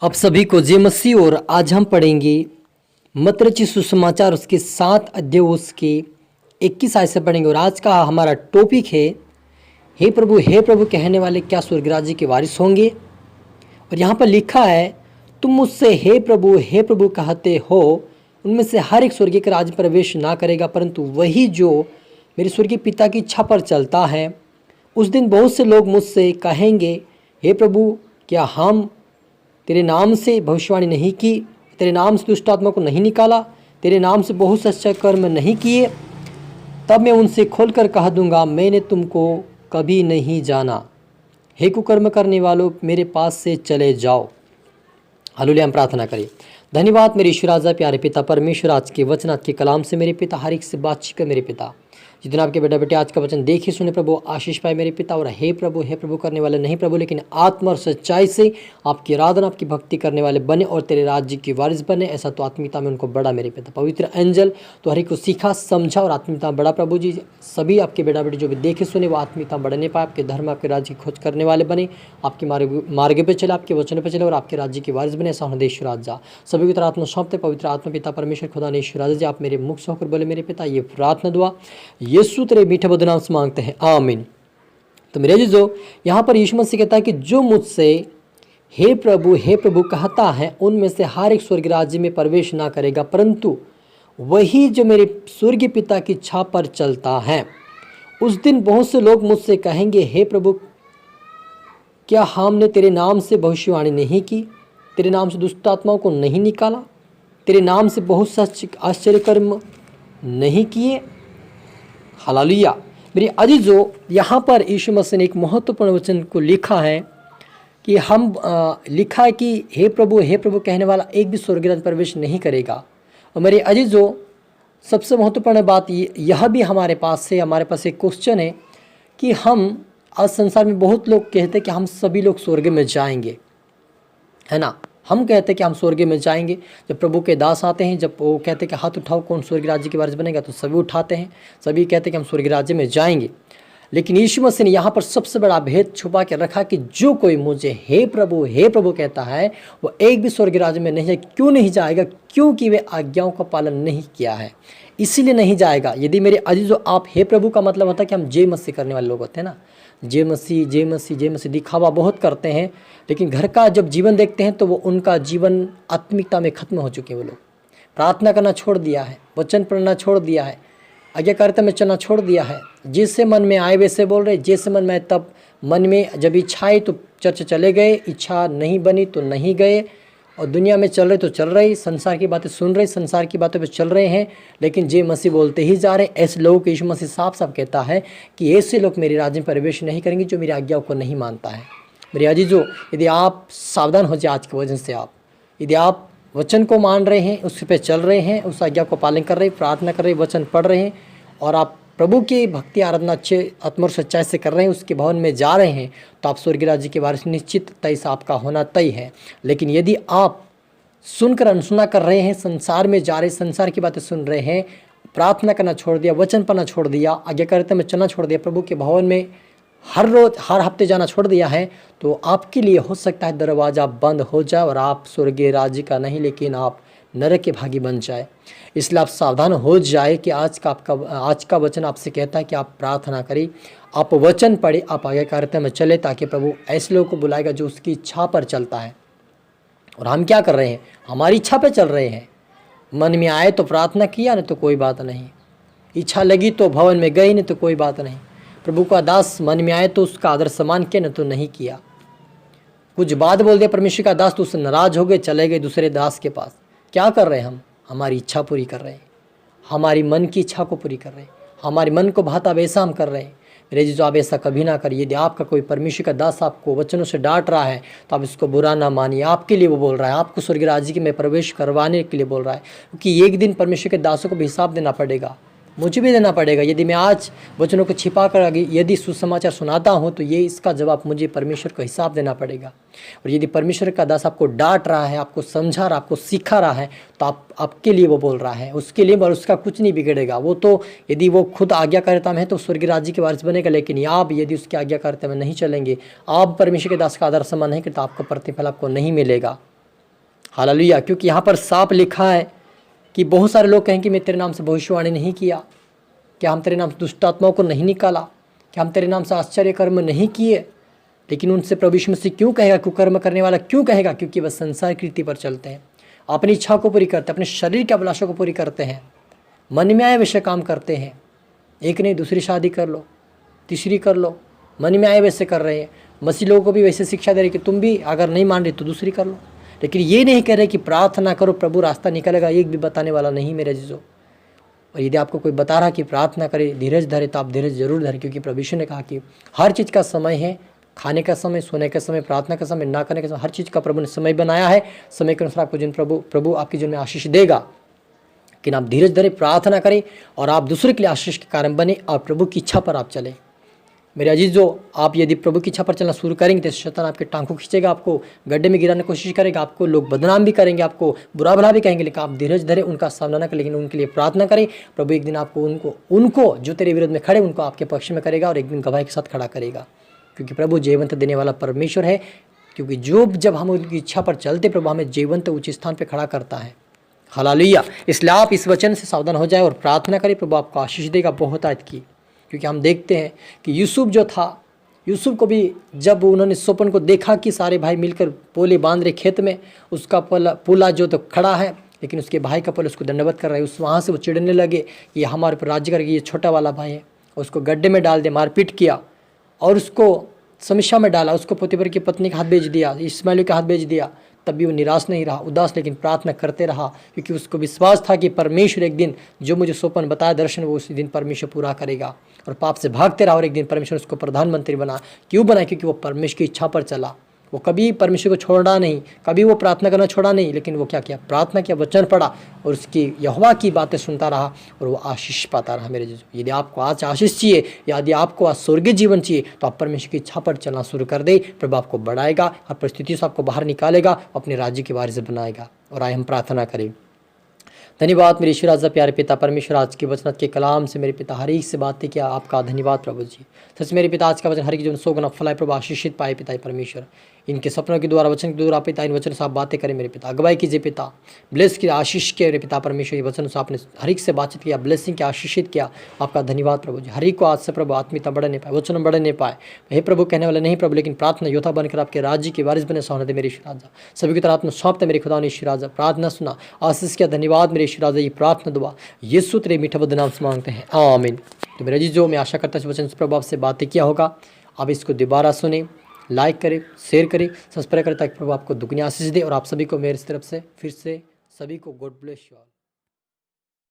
आप सभी को जय मसीह। और आज हम पढ़ेंगे मत्ती रचित सुसमाचार उसके 7 अध्याय उसके 21 आयत से पढ़ेंगे। और आज का हमारा टॉपिक है हे प्रभु कहने वाले क्या स्वर्ग राज्य के वारिस होंगे। और यहाँ पर लिखा है तुम मुझसे हे प्रभु कहते हो, उनमें से हर एक स्वर्गीय के राज्य प्रवेश ना करेगा, परंतु वही जो मेरे स्वर्गीय पिता की इच्छा पर चलता है। उस दिन बहुत से लोग मुझसे कहेंगे हे प्रभु, क्या हम तेरे नाम से भविष्यवाणी नहीं की, तेरे नाम से दुष्ट आत्मा को नहीं निकाला, तेरे नाम से बहुत से अच्छे कर्म नहीं किए? तब मैं उनसे खोलकर कह दूंगा, मैंने तुमको कभी नहीं जाना। हे कुकर्म करने वालों, मेरे पास से चले जाओ। हालेलुया। हम प्रार्थना करें। धन्यवाद मेरे ईश्वर राजा प्यारे पिता परमेश्वर, आज के वचन आज के कलाम से मेरे पिता हर एक से बातचीत कर मेरे पिता। जितना आपके बेटा बेटे आज का वचन देखे सुने प्रभु आशीष पाए मेरे पिता। और हे प्रभु करने वाले नहीं प्रभु, लेकिन आत्मा और सच्चाई से आपकी आराधना आपकी भक्ति करने वाले बने और तेरे राज्य की वारिस बने। ऐसा तो आत्मीयता में उनको बड़ा मेरे पिता। पवित्र एंजल तो हर एक को सीखा समझा और आत्मीयता बड़ा प्रभु जी। सभी आपके बेटा बेटे जो भी देखे सुने वो आत्मीयता बढ़ने पाए, आपके धर्म आपके राज्य की खोज करने वाले बने, आपके मार्ग पे चले, आपके वचन पे चले और आपके राज्य की वारिस बने। ऐसा होना देश राजा सभी की तरह आत्मा सौंपते। पवित्र आत्मा पिता परमेश्वर खुदा ने ईश्वर राजा जी, आप मेरे मुख से होकर बोले मेरे पिता। ये प्रार्थना दुआ यीशु तेरे मीठे बदनाम से मांगते हैं, आमीन। तो मेरे जो यहाँ पर यीशु मसीह कहता है कि जो मुझसे हे प्रभु कहता है, उनमें से हर एक स्वर्ग राज्य में प्रवेश ना करेगा, परंतु वही जो मेरे स्वर्गीय पिता की इच्छा पर चलता है। उस दिन बहुत से लोग मुझसे कहेंगे हे प्रभु, क्या हमने तेरे नाम से भविष्यवाणी नहीं की, तेरे नाम से दुष्ट आत्माओं को नहीं निकाला, तेरे नाम से बहुत से आश्चर्य कर्म नहीं किए? हालेलुया। मेरे अजीजों, यहाँ पर यीशु मसीह ने एक महत्वपूर्ण वचन को लिखा है कि लिखा है कि हे प्रभु कहने वाला एक भी स्वर्ग राज्य प्रवेश नहीं करेगा। और मेरे अजीजों, सबसे महत्वपूर्ण बात यह भी हमारे पास एक क्वेश्चन है कि हम आज संसार में बहुत लोग कहते हैं कि हम सभी लोग स्वर्ग में जाएंगे, है ना। हम कहते हैं कि हम स्वर्ग में जाएंगे। जब प्रभु के दास आते हैं, जब वो कहते हैं कि हाथ उठाओ कौन स्वर्ग राज्य के वारिस बनेगा, तो सभी उठाते हैं, सभी कहते हैं कि हम स्वर्ग राज्य में जाएंगे। लेकिन यीशु मसीह ने यहाँ पर सबसे बड़ा भेद छुपा के रखा कि जो कोई मुझे हे प्रभु कहता है वो एक भी स्वर्ग राज्य में नहीं जाए। क्यों नहीं जाएगा? क्योंकि वे आज्ञाओं का पालन नहीं किया है, इसीलिए नहीं जाएगा। यदि मेरे अजीजों, आप हे प्रभु का मतलब होता है कि हम जय मसीह करने वाले लोग होते हैं ना। जय मसीह दिखावा बहुत करते हैं, लेकिन घर का जब जीवन देखते हैं तो वो उनका जीवन आत्मिकता में खत्म हो चुके हैं। वो लोग प्रार्थना करना छोड़ दिया है, वचन पढ़ना छोड़ दिया है, आज्ञाकारिता में चलना छोड़ दिया है। जैसे मन में आए वैसे बोल रहे, जैसे मन में आए तब मन में जब इच्छा आई तो चर्च चले गए, इच्छा नहीं बनी तो नहीं गए, और दुनिया में चल रहे तो चल रहे, संसार की बातें सुन रहे, संसार की बातों पे चल रहे हैं, लेकिन जय मसीह बोलते ही जा रहे। ऐसे लोगों को यीशु मसीह साफ कहता है कि ऐसे लोग मेरे राज्य में प्रवेश नहीं करेंगे जो मेरी आज्ञाओं को नहीं मानता है। मेरे अजीजों, यदि आप सावधान हो जाए आज के वचन से, यदि आप वचन को मान रहे हैं, उस पर चल रहे हैं, उस आज्ञा को पालन कर रहे हैं, प्रार्थना कर रहे हैं, वचन पढ़ रहे हैं, और आप प्रभु की भक्ति आराधना अच्छे आत्मा और सच्चाई से कर रहे हैं, उसके भवन में जा रहे हैं, तो आप स्वर्गीय राज्य के वारिस निश्चित तय से आपका होना तय है। लेकिन यदि आप सुनकर अनसुना कर रहे हैं, संसार में जा रहे, संसार की बातें सुन रहे हैं, प्रार्थना करना छोड़ दिया, वचन पढ़ना छोड़ दिया, आज्ञाकारिता में चलना छोड़ दिया, प्रभु के भवन में हर रोज हर हफ्ते जाना छोड़ दिया है, तो आपके लिए हो सकता है दरवाज़ा बंद हो जाए और आप स्वर्गीय राज्य का नहीं, लेकिन आप नरक के भागी बन जाए। इसलिए आप सावधान हो जाए कि आज का वचन आपसे कहता है कि आप प्रार्थना करें, आप वचन पढ़े, आप आज्ञाकारिता में चले, ताकि प्रभु ऐसे लोगों को बुलाएगा जो उसकी इच्छा पर चलता है। और हम क्या कर रहे हैं? हमारी इच्छा पे चल रहे हैं। मन में आए तो प्रार्थना किया, नहीं तो कोई बात नहीं, इच्छा लगी तो भवन में गई, नहीं तो कोई बात नहीं। प्रभु का दास मन में आए तो उसका आदर सम्मान किया, नहीं तो नहीं किया। कुछ बात बोल दिया परमेश्वर का दास तो उससे नाराज हो गए, चले गए दूसरे दास के पास। क्या कर रहे हैं हम? हमारी इच्छा पूरी कर रहे हैं, हमारी मन की इच्छा को पूरी कर रहे हैं, हमारे मन को भाता वैसा हम कर रहे हैं। मेरे जी, आप ऐसा कभी ना करिए। यदि आपका कोई परमेश्वर का दास आपको वचनों से डांट रहा है तो आप इसको बुरा ना मानिए। आपके लिए वो बोल रहा है, आपको स्वर्ग राज्य में प्रवेश करवाने के लिए बोल रहा है, क्योंकि एक दिन परमेश्वर के दासों को भी हिसाब देना पड़ेगा, मुझे भी देना पड़ेगा। यदि मैं आज वचनों को छिपा कर यदि सुसमाचार सुनाता हूँ तो ये इसका जवाब मुझे परमेश्वर को हिसाब देना पड़ेगा। और यदि परमेश्वर का दास आपको डांट रहा है, आपको समझा रहा, आपको सिखा रहा है, तो आपके लिए वो बोल रहा है, उसके लिए, और उसका कुछ नहीं बिगड़ेगा। वो तो यदि वो खुद आज्ञाकारिता में है तो स्वर्गीय राज्य के वारिस बनेगा, लेकिन आप यदि उसकी आज्ञाकारिता में नहीं चलेंगे, आप परमेश्वर के दास का आदर सम्मान नहीं करते, आपका प्रतिफल आपको नहीं मिलेगा। हालेलुया। क्योंकि यहाँ पर साफ लिखा है कि बहुत सारे लोग कहें कि मैं तेरे नाम से भविष्यवाणी नहीं किया, क्या हम तेरे नाम से दुष्ट आत्माओं को नहीं निकाला, क्या हम तेरे नाम से आश्चर्य कर्म नहीं किए। लेकिन उनसे प्रभु यीशु मसीह क्यों कहेगा, कुकर्म करने वाला क्यों कहेगा? क्योंकि वह संसार की रीति पर चलते हैं, अपनी इच्छा को पूरी करते हैं, अपने शरीर की अभिलाषा को पूरी करते हैं, मन में आए वैसे काम करते हैं। एक नहीं दूसरी शादी कर लो, तीसरी कर लो, मन में आए वैसे कर रहे हैं। मसीह लोगों को भी वैसे शिक्षा दे रहे कि तुम भी अगर नहीं मान रहे तो दूसरी कर लो। लेकिन ये नहीं कह रहे कि प्रार्थना करो प्रभु रास्ता निकलेगा, एक भी बताने वाला नहीं मेरे जीजो। और यदि आपको कोई बता रहा कि प्रार्थना करे, धीरज धरे, तो आप धीरज जरूर धरे, क्योंकि प्रभु यीशु ने कहा कि हर चीज़ का समय है, खाने का समय, सोने का समय, प्रार्थना का समय, ना करने का समय, हर चीज़ का प्रभु ने समय बनाया है। समय के अनुसार आपको प्रभु आपके जीवन में आशीष देगा। लेकिन आप धीरज धरे, प्रार्थना करें और आप दूसरे के लिए आशीष के कारण बने और प्रभु की इच्छा पर आप चलें। मेरे अजीज, जो आप यदि प्रभु की इच्छा पर चलना शुरू करेंगे तो शैतान आपके टांग को खींचेगा, आपको गड्ढे में गिराने की कोशिश करेगा, आपको लोग बदनाम भी करेंगे, आपको बुरा भला भी कहेंगे। लेकिन आप धीरज धरे, उनका सामना न करें, लेकिन उनके लिए प्रार्थना करें। प्रभु एक दिन आपको उनको जो तेरे विरोध में खड़े उनको आपके पक्ष में करेगा और एक दिन गवाही के साथ खड़ा करेगा। क्योंकि प्रभु जीवंत देने वाला परमेश्वर है। क्योंकि जब हम उनकी इच्छा पर चलते, प्रभु हमें जीवंत ऊंचे स्थान पर खड़ा करता है। हालेलुया। इसलिए आप इस वचन से सावधान हो जाए और प्रार्थना करें, प्रभु आपको आशीष देगा बहुत आज की। क्योंकि हम देखते हैं कि यूसुफ जो था, यूसुफ को भी जब उन्होंने स्वप्न को देखा कि सारे भाई मिलकर पोले बांध रहे खेत में, उसका पुला जो तो खड़ा है, लेकिन उसके भाई का पुल उसको दंडवत कर रहा है। वहाँ से वो चिढ़ने लगे कि हमारे ऊपर राज्य करके ये छोटा वाला भाई है। उसको गड्ढे में डाल दे, मारपीट किया और उसको समस्या में डाला। उसको पोतीफर की पत्नी का हाथ बेच दिया, इस्माइल का हाथ बेच दिया। तब भी वो निराश नहीं रहा, उदास, लेकिन प्रार्थना करते रहा। क्योंकि उसको विश्वास था कि परमेश्वर एक दिन जो मुझे स्वप्न बताया, दर्शन, वो उसी दिन परमेश्वर पूरा करेगा। और पाप से भागते रहा और एक दिन परमेश्वर उसको प्रधानमंत्री बना। क्यों बना? क्योंकि वो परमेश्वर की इच्छा पर चला। वो कभी परमेश्वर को छोड़ा नहीं, कभी वो प्रार्थना करना छोड़ा नहीं, लेकिन वो क्या किया? प्रार्थना किया, वचन पढ़ा और उसकी यहोवा की बातें सुनता रहा और वो आशीष पाता रहा। मेरे जीजू, यदि आपको आज आशीष चाहिए, यदि आपको आज स्वर्गीय जीवन चाहिए, तो आप परमेश्वर की इच्छा पर चलना शुरू कर दे। प्रभु आपको बढ़ाएगा और परिस्थितियों से आपको बाहर निकालेगा, अपने राज्य की वारिस बनाएगा। और आए हम प्रार्थना करें। धन्यवाद मेरे ईश्वर राजा, प्यारे पिता परमेश्वर, आज के वचन के कलाम से मेरे पिता हर एक से बातें किया। आपका धन्यवाद प्रभु जी। सच मेरे पिता, आज का वचन हर एक जीवन 100 गुना फलाए प्रभु, आशीषित पाए पिता परमेश्वर। इनके सपनों के द्वारा, वचन के द्वारा पिता इन वचन से आप बातें करें मेरे पिता। अगुवाई कीजिए पिता, ब्लेस की आशीष के मेरे पिता परमेश्वर। ये वचन से आपने हर एक से बातचीत किया, ब्लेसिंग के आशीषित किया। आपका धन्यवाद प्रभु जी। हर एक को आज से प्रभु आत्मीयता बढ़ नहीं पाए, वचन बढ़ नहीं पाए। हे प्रभु कहने वाले नहीं प्रभु, लेकिन प्रार्थना योद्धा बनकर आपके राज्य के वारिस बने सोने दे मेरे ईश्वर राजा। सभी की तरह आत्मा सौंपते मेरे खुदा ने ईश्वर राजा। प्रार्थना सुना, आशीष किया, धन्यवाद मेरे ईश्वर राजा। ये प्रार्थना दुआ यीशु तेरे मीठा बद नाम से मांगते हैं, आमीन। तो मेरे जी, जो मैं आशा करता हूँ वचन से प्रभु आपसे बातें किया होगा। आप इसको दोबारा सुने, लाइक करें, शेयर करें, सब्सक्राइब करें, ताकि प्रभु आपको दुगनी आशीष दे। और आप सभी को मेरी तरफ से फिर से सभी को गॉड ब्लेस यू ऑल।